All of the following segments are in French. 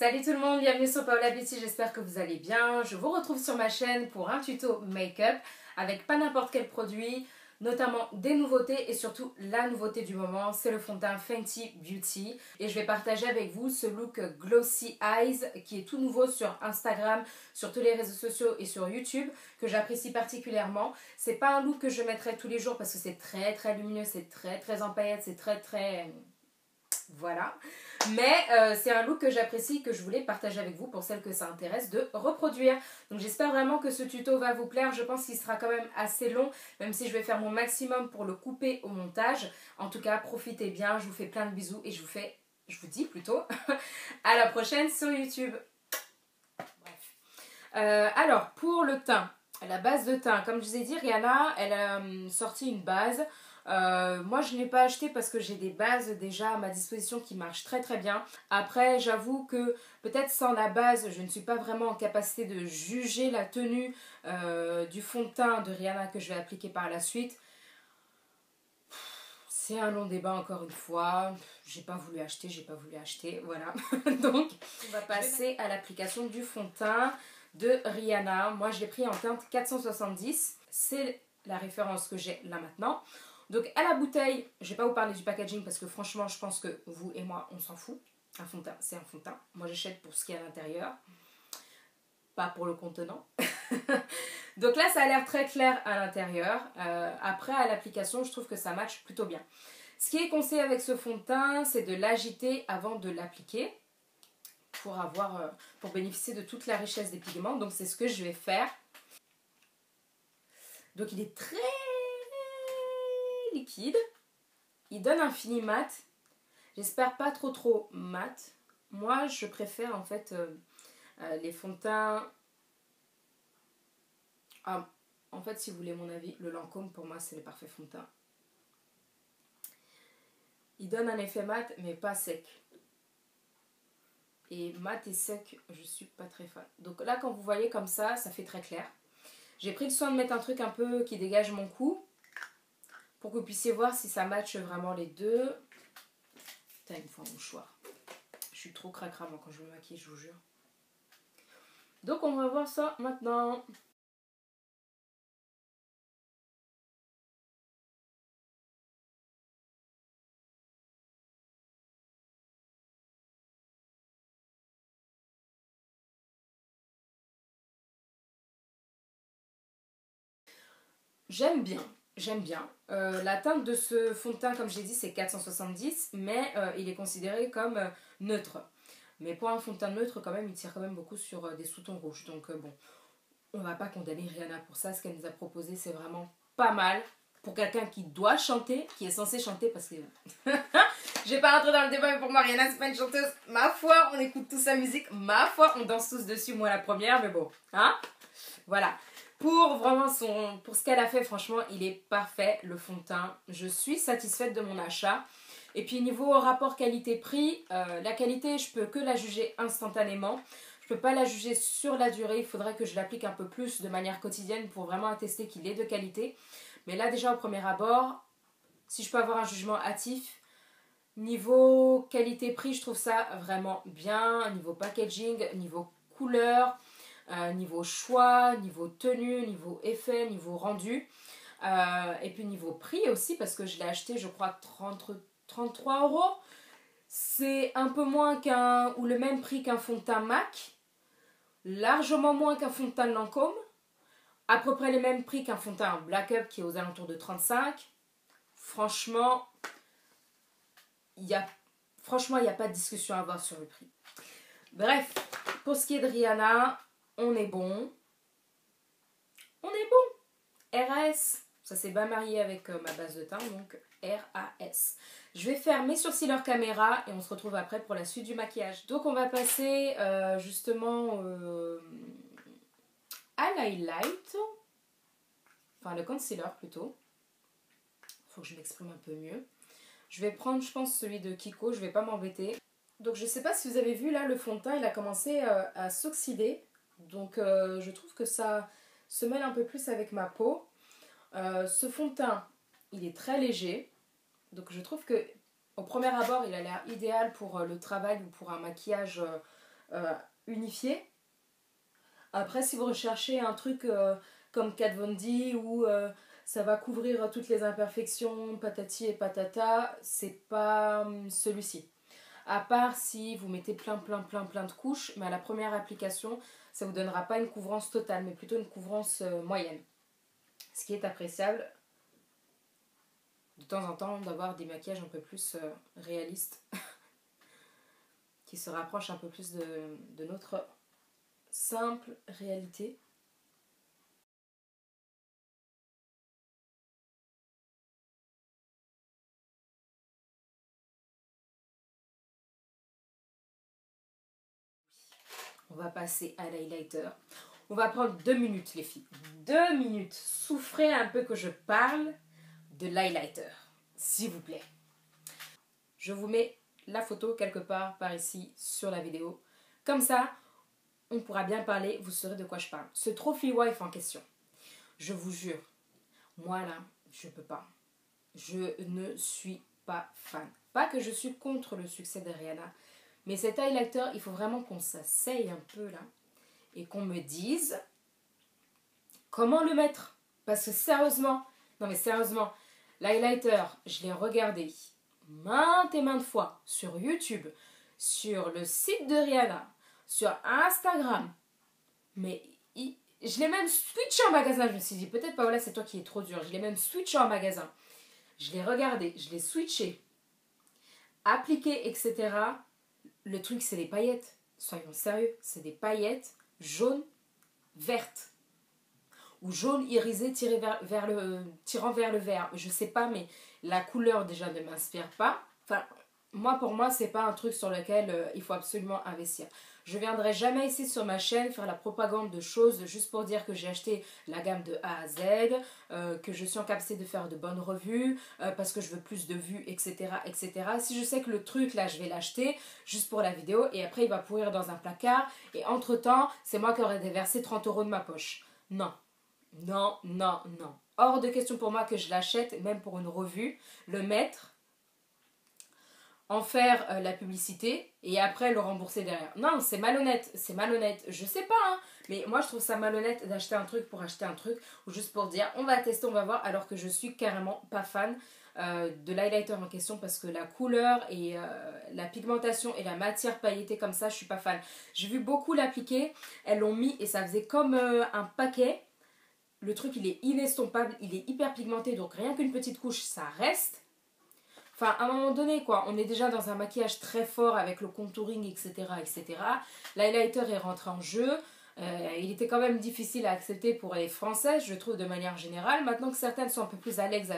Salut tout le monde, bienvenue sur Paola Beauty, j'espère que vous allez bien. Je vous retrouve sur ma chaîne pour un tuto make-up avec pas n'importe quel produit, notamment des nouveautés et surtout la nouveauté du moment, c'est le fond de teint Fenty Beauty. Et je vais partager avec vous ce look Glossy Eyes qui est tout nouveau sur Instagram, sur tous les réseaux sociaux et sur YouTube, que j'apprécie particulièrement. C'est pas un look que je mettrai tous les jours parce que c'est très lumineux, c'est très en paillettes, c'est très... Voilà, mais c'est un look que j'apprécie, que je voulais partager avec vous pour celles que ça intéresse de reproduire. Donc j'espère vraiment que ce tuto va vous plaire. Je pense qu'il sera quand même assez long, même si je vais faire mon maximum pour le couper au montage. En tout cas, profitez bien, je vous fais plein de bisous et je vous dis plutôt à la prochaine sur YouTube. Bref. Alors, pour le teint, la base de teint, comme je vous ai dit, Rihanna, elle a sorti une base. Moi je ne l'ai pas acheté parce que j'ai des bases déjà à ma disposition qui marchent très bien. Après j'avoue que peut-être sans la base je ne suis pas vraiment en capacité de juger la tenue du fond de teint de Rihanna que je vais appliquer par la suite. C'est un long débat encore une fois, j'ai pas voulu acheter, voilà. Donc on va passer à l'application du fond de teint de Rihanna. Moi je l'ai pris en teinte 470, c'est la référence que j'ai là maintenant. Donc à la bouteille, je vais pas vous parler du packaging parce que franchement je pense que vous et moi on s'en fout. Un fond de teint, c'est un fond de teint. Moi j'achète pour ce qui est à l'intérieur, pas pour le contenant. Donc là ça a l'air très clair à l'intérieur. Après à l'application je trouve que ça match plutôt bien. Ce qui est conseillé avec ce fond de teint, c'est de l'agiter avant de l'appliquer pour bénéficier de toute la richesse des pigments. Donc c'est ce que je vais faire. Donc il est très liquide, il donne un fini mat, j'espère pas trop mat. Moi je préfère en fait les fonds de teint, en fait si vous voulez mon avis, le Lancôme pour moi c'est le parfait fond de teint. Il donne un effet mat mais pas sec, et mat et sec je suis pas très fan. Donc là quand vous voyez comme ça fait très clair. J'ai pris le soin de mettre un truc un peu qui dégage mon cou pour que vous puissiez voir si ça matche vraiment les deux. Putain, il me faut un mouchoir. Je suis trop cracra moi quand je me maquille, je vous jure. Donc on va voir ça maintenant. J'aime bien. La teinte de ce fond de teint, comme j'ai dit, c'est 470, mais il est considéré comme neutre. Mais pour un fond de teint neutre, quand même, il tire quand même beaucoup sur des sous-tons rouges. Donc bon, on va pas condamner Rihanna pour ça. Ce qu'elle nous a proposé, c'est vraiment pas mal. Pour quelqu'un qui doit chanter, qui est censé chanter, parce que... Je vais pas rentrer dans le débat, mais pour moi, Rihanna, c'est pas une chanteuse. Ma foi, on écoute tous sa musique. Ma foi, on danse tous dessus, moi la première, mais bon. Hein? Voilà. Pour vraiment pour ce qu'elle a fait, franchement, il est parfait, le fond de teint. Je suis satisfaite de mon achat. Et puis niveau rapport qualité-prix, la qualité, je peux que la juger instantanément. Je peux pas la juger sur la durée. Il faudrait que je l'applique un peu plus de manière quotidienne pour vraiment attester qu'il est de qualité. Mais là, déjà, au premier abord, si je peux avoir un jugement hâtif, niveau qualité-prix, je trouve ça vraiment bien. Niveau packaging, niveau couleur... niveau choix, niveau tenue, niveau effet, niveau rendu. Et puis niveau prix aussi, parce que je l'ai acheté, je crois, 33 €. C'est un peu moins ou le même prix qu'un fond de teint MAC. Largement moins qu'un fond de teint Lancôme. À peu près les mêmes prix qu'un fond de teint Black Up qui est aux alentours de 35. Franchement, il n'y a pas de discussion à avoir sur le prix. Bref, pour ce qui est de Rihanna, on est bon. On est bon. RAS. Ça s'est bien marié avec ma base de teint, donc RAS. Je vais faire mes sourcils hors caméra et on se retrouve après pour la suite du maquillage. Donc on va passer justement à l'highlight. Enfin le concealer plutôt. Faut que je m'exprime un peu mieux. Je vais prendre, je pense, celui de Kiko. Je vais pas m'embêter. Donc je sais pas si vous avez vu là, le fond de teint, il a commencé à s'oxyder. Donc je trouve que ça se mêle un peu plus avec ma peau. Ce fond de teint, il est très léger. Donc je trouve que au premier abord, il a l'air idéal pour le travail ou pour un maquillage unifié. Après, si vous recherchez un truc comme Kat Von D où ça va couvrir toutes les imperfections, patati et patata, c'est pas celui-ci. À part si vous mettez plein de couches, mais à la première application, ça ne vous donnera pas une couvrance totale, mais plutôt une couvrance moyenne. Ce qui est appréciable de temps en temps d'avoir des maquillages un peu plus réalistes, qui se rapprochent un peu plus de notre simple réalité. On va passer à l'highlighter. On va prendre 2 minutes les filles. 2 minutes. Souffrez un peu que je parle de l'highlighter. S'il vous plaît. Je vous mets la photo quelque part par ici sur la vidéo. Comme ça, on pourra bien parler, vous saurez de quoi je parle. Ce Trophy Wife en question, je vous jure, moi là, je peux pas. Je ne suis pas fan. Pas que je suis contre le succès de Rihanna, mais cet highlighter, il faut vraiment qu'on s'asseye un peu là et qu'on me dise comment le mettre. Parce que sérieusement, non mais sérieusement, l'highlighter, je l'ai regardé maintes et maintes fois sur YouTube, sur le site de Rihanna, sur Instagram, mais je l'ai même switché en magasin. Je me suis dit, peut-être Paola, c'est toi qui es trop dur. Je l'ai même switché en magasin. Je l'ai regardé, je l'ai switché, appliqué, etc. Le truc, c'est des paillettes. Soyons sérieux, c'est des paillettes jaunes, vertes. Ou jaune irisé tirant vers le vert. Je sais pas, mais la couleur déjà ne m'inspire pas. Enfin, pour moi, c'est pas un truc sur lequel il faut absolument investir. Je viendrai jamais ici sur ma chaîne faire la propagande de choses juste pour dire que j'ai acheté la gamme de A à Z, que je suis en capacité de faire de bonnes revues, parce que je veux plus de vues, etc., etc. Si je sais que le truc là, je vais l'acheter juste pour la vidéo et après il va pourrir dans un placard et entre-temps, c'est moi qui aurais déversé 30 € de ma poche. Non. Non, non, non. Hors de question pour moi que je l'achète, même pour une revue, le mettre, en faire la publicité et après le rembourser derrière. Non, c'est malhonnête, c'est malhonnête. Je sais pas, hein, mais moi je trouve ça malhonnête d'acheter un truc pour acheter un truc ou juste pour dire on va tester, on va voir, alors que je suis carrément pas fan de l'highlighter en question parce que la couleur et la pigmentation et la matière pailletée comme ça, je suis pas fan. J'ai vu beaucoup l'appliquer, elles l'ont mis et ça faisait comme un paquet. Le truc, il est inestompable, il est hyper pigmenté, donc rien qu'une petite couche, ça reste. Enfin, à un moment donné, quoi, on est déjà dans un maquillage très fort avec le contouring, etc., etc. L'highlighter est rentré en jeu. Il était quand même difficile à accepter pour les Françaises, je trouve, de manière générale. Maintenant que certaines sont un peu plus à l'aise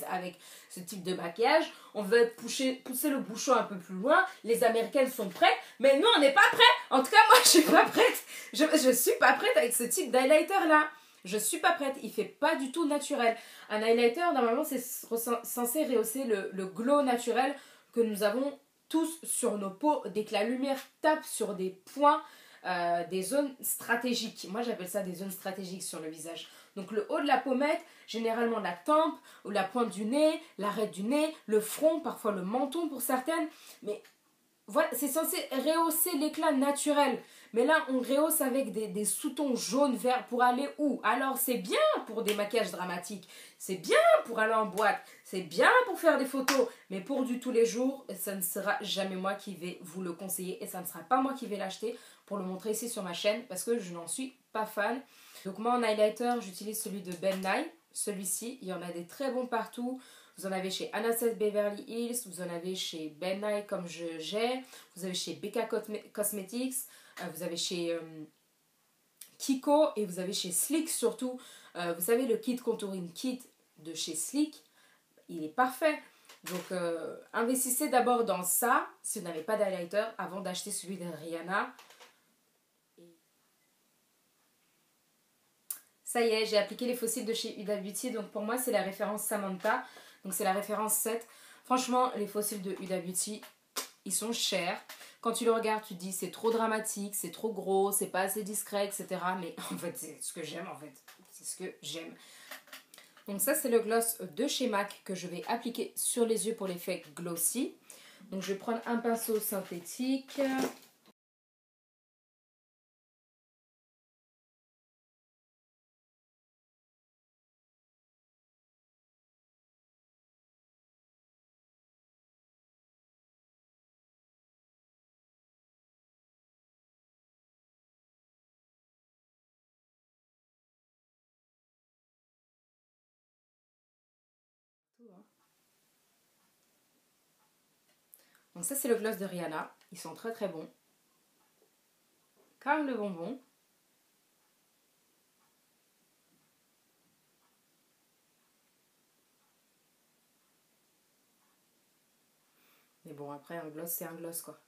avec ce type de maquillage, on veut pousser le bouchon un peu plus loin. Les Américaines sont prêtes, mais nous, on n'est pas prêts. En tout cas, moi, je suis pas prête. Je suis pas prête avec ce type d'highlighter-là. Je suis pas prête, il fait pas du tout naturel. Un highlighter, normalement, c'est censé rehausser le glow naturel que nous avons tous sur nos peaux dès que la lumière tape sur des points, des zones stratégiques. Moi, j'appelle ça des zones stratégiques sur le visage. Donc le haut de la pommette, généralement la tempe, ou la pointe du nez, l'arête du nez, le front, parfois le menton pour certaines. Mais voilà, c'est censé rehausser l'éclat naturel. Mais là, on rehausse avec des sous-tons jaunes, verts pour aller où? Alors, c'est bien pour des maquillages dramatiques. C'est bien pour aller en boîte. C'est bien pour faire des photos. Mais pour du tous les jours, ça ne sera jamais moi qui vais vous le conseiller. Et ça ne sera pas moi qui vais l'acheter pour le montrer ici sur ma chaîne. Parce que je n'en suis pas fan. Donc moi, en highlighter, j'utilise celui de Ben Nye. Celui-ci, il y en a des très bons partout. Vous en avez chez Anastasia Beverly Hills, vous en avez chez Ben Nye comme j'ai, vous avez chez Becca Cosmetics, vous avez chez Kiko et vous avez chez Sleek surtout. Vous savez, le kit contouring kit de chez Sleek, il est parfait. Donc investissez d'abord dans ça si vous n'avez pas d'highlighter avant d'acheter celui de Rihanna. Ça y est, j'ai appliqué les fossiles de chez Huda Beauty, donc pour moi c'est la référence Samantha. Donc c'est la référence 7. Franchement, les fossiles de Huda Beauty, ils sont chers. Quand tu le regardes, tu te dis c'est trop dramatique, c'est trop gros, c'est pas assez discret, etc. Mais en fait, c'est ce que j'aime, en fait. C'est ce que j'aime. Donc ça, c'est le gloss de chez MAC que je vais appliquer sur les yeux pour l'effet glossy. Donc je vais prendre un pinceau synthétique. partout. Hein. Donc ça c'est le gloss de Rihanna. Ils sont très très bons. Comme le bonbon. Mais bon après un gloss c'est un gloss quoi.